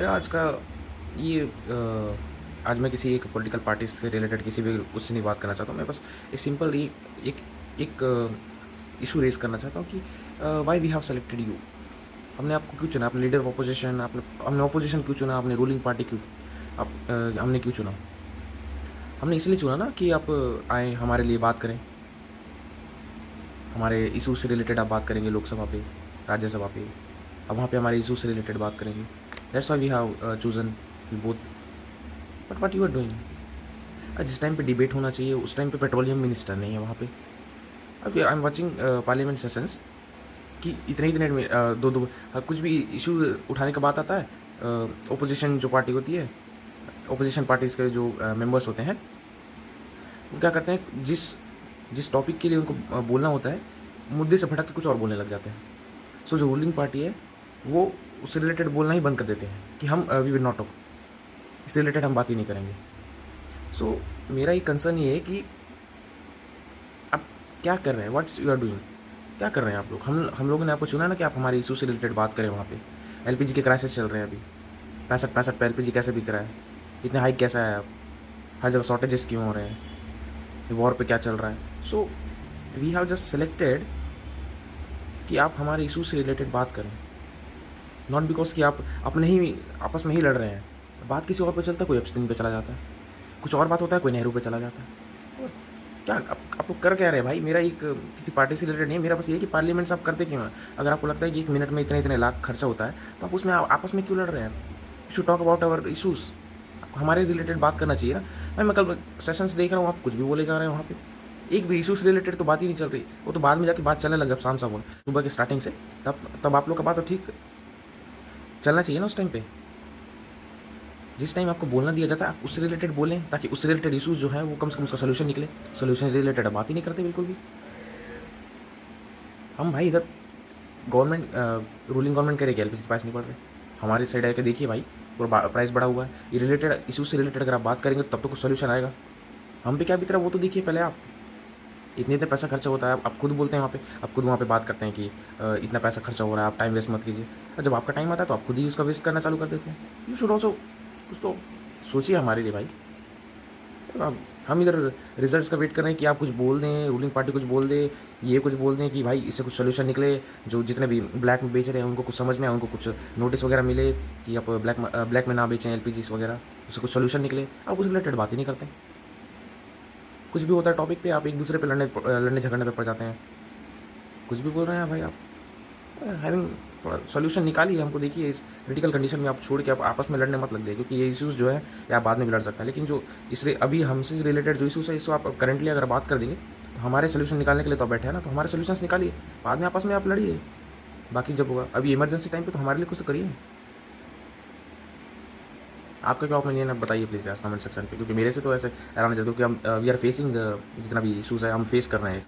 मेरा आज का ये आज मैं किसी एक पॉलिटिकल पार्टी से रिलेटेड किसी भी उससे नहीं बात करना चाहता हूँ। मैं बस एक सिंपल एक एक इशू रेज़ करना चाहता हूँ कि why we have selected you. हमने आपको क्यों चुना? आपने लीडर ऑफ अपोजिशन, आपने हमने अपोजिशन क्यों चुना? आपने रूलिंग पार्टी क्यों हमने क्यों चुना? हमने इसलिए चुना ना कि आप आएँ, हमारे लिए बात करें, हमारे इशू से रिलेटेड आप बात करेंगे लोकसभा पे, राज्यसभा पे। अब वहाँ पे हमारे इशू से रिलेटेड बात करेंगे। That's why we have chosen you both. But what you are doing? जिस टाइम पे डिबेट होना चाहिए उस टाइम पे पेट्रोलियम मिनिस्टर नहीं है वहाँ पे। अब I am watching parliament sessions कि इतने इतने दो दो कुछ भी इशू उठाने का बात आता है, ओपोजिशन जो पार्टी होती है, ओपोजिशन पार्टीज़ के जो मेंबर्स होते हैं, वो क्या करते हैं, जिस जिस टॉपिक के लिए उनको बोलना होता है, मुद्दे से भटक के कुछ और बोलने लग जाते हैं। सो जो रूलिंग पार्टी है वो उससे रिलेटेड बोलना ही बंद कर देते हैं कि हम वी विल नॉट टॉक, इससे रिलेटेड हम बात ही नहीं करेंगे। सो मेरा एक कंसर्न ये है कि आप क्या कर रहे हैं, व्हाट यू आर डूइंग, क्या कर रहे हैं आप लोग? हम लोगों ने आपको चुना ना कि आप हमारे इशू से रिलेटेड बात करें। वहाँ पे एलपीजी के क्राइसिस चल रहे हैं अभी, 65 पे एलपीजी कैसे बिक रहा है, इतने हाइक कैसा है, आप हर जगह शॉर्टेजेस क्यों हो रहे हैं, वॉर पे क्या चल रहा है। So we have just selected कि आप हमारे इशू से रिलेटेड बात करें, नॉट बिकॉज कि आप अपने ही आपस में ही लड़ रहे हैं। बात किसी और पे चलता है, कोई एप्स्टीन पे चला जाता है, कुछ और बात होता है, कोई नेहरू पे चला जाता है। और क्या आप लोग कर क्या रहे हैं भाई? मेरा एक किसी पार्टी से रिलेटेड नहीं है, मेरा बस ये है कि पार्लियामेंट से आप करते क्यों हैं? अगर आपको लगता है कि 1 मिनट में इतने इतने लाख खर्चा होता है तो आप उसमें आपस में क्यों लड़ रहे हैं? You should talk about our issues. आपको हमारे रिलेटेड बात करना चाहिए ना। भाई मैं कल सेशंस देख रहा हूँ, आप कुछ भी बोले जा रहे हैं वहाँ पे, एक भी इशू से रिलेटेड तो बात ही नहीं चल रही। वो तो बाद में जाके बात चलने लग, जब शाम साहब सुबह के स्टार्टिंग से, तब आप लोग का बात तो ठीक चलना चाहिए ना उस टाइम पे। जिस टाइम आपको बोलना दिया जाता है आप उससे रिलेटेड बोलें, ताकि उससे रिलेटेड इशूज़ जो है वो कम से कम उसका सोल्यूशन निकले। सोल्यूशन से रिलेटेड बात ही नहीं करते बिल्कुल भी। हम भाई इधर गवर्नमेंट रूलिंग गवर्नमेंट करेगी, एलपीजी प्राइस नहीं बढ़ रहे। हमारी साइड आके देखिए भाई, पूरा प्राइस बढ़ा हुआ है। ये रिलेटेड इशू से रिलेटेड अगर आप बात करेंगे तब तो कुछ सोल्यूशन आएगा। हम पे क्या बीत रहा है वो तो देखिए पहले आप। इतने इतने पैसा खर्चा होता है, आप खुद बोलते हैं वहाँ पे, आप खुद वहाँ पे बात करते हैं कि इतना पैसा खर्चा हो रहा है, आप टाइम वेस्ट मत कीजिए। और जब आपका टाइम आता है तो आप खुद ही उसका वेस्ट करना चालू कर देते हैं। यू शुड ऑल्सो कुछ तो सोचिए हमारे लिए भाई। अब हम इधर रिजल्ट्स का वेट कर रहे हैं कि आप कुछ बोल दें, रूलिंग पार्टी कुछ बोल दे, ये कुछ बोल दें कि भाई इससे कुछ सोल्यूशन निकले, जो जितने भी ब्लैक में बेच रहे हैं उनको कुछ समझ में आए, उनको कुछ नोटिस वगैरह मिले कि आप ब्लैक में ना बेचें एलपीजीस वगैरह, उससे कुछ सोल्यूशन निकले। आप उस रिलेटेड बात ही नहीं करते। कुछ भी होता है टॉपिक पे आप एक दूसरे पे लड़ने झगड़ने पे पड़ जाते हैं। कुछ भी बोल रहे हैं भाई आप। हैविंग थोड़ा सोल्यूशन निकालिए, हमको देखिए इस क्रिटिकल कंडीशन में आप छोड़ के आप आपस में लड़ने मत लग जाइए, क्योंकि ये इश्यूज़ जो है ये आप बाद में भी लड़ सकते हैं। लेकिन जो इससे अभी हमसे रिलेटेड जो इशूज़ है, इसको आप करंटली अगर बात कर देंगे तो हमारे सोल्यूशन निकालने के लिए तो आप बैठे हैं ना, तो हमारे सोल्यूशंस निकालिए, बाद में आपस में आप लड़िए। बाकी जब होगा, अभी इमरजेंसी टाइम पे तो हमारे लिए कुछ तो करिए। आपका क्या ओपिनियन है बताइए प्लीज़ यार कमेंट सेक्शन पे, क्योंकि मेरे से तो ऐसे हैरान हो जाता है, क्योंकि हम वी आर फेसिंग जितना भी इशूज़ है हम फेस कर रहे हैं।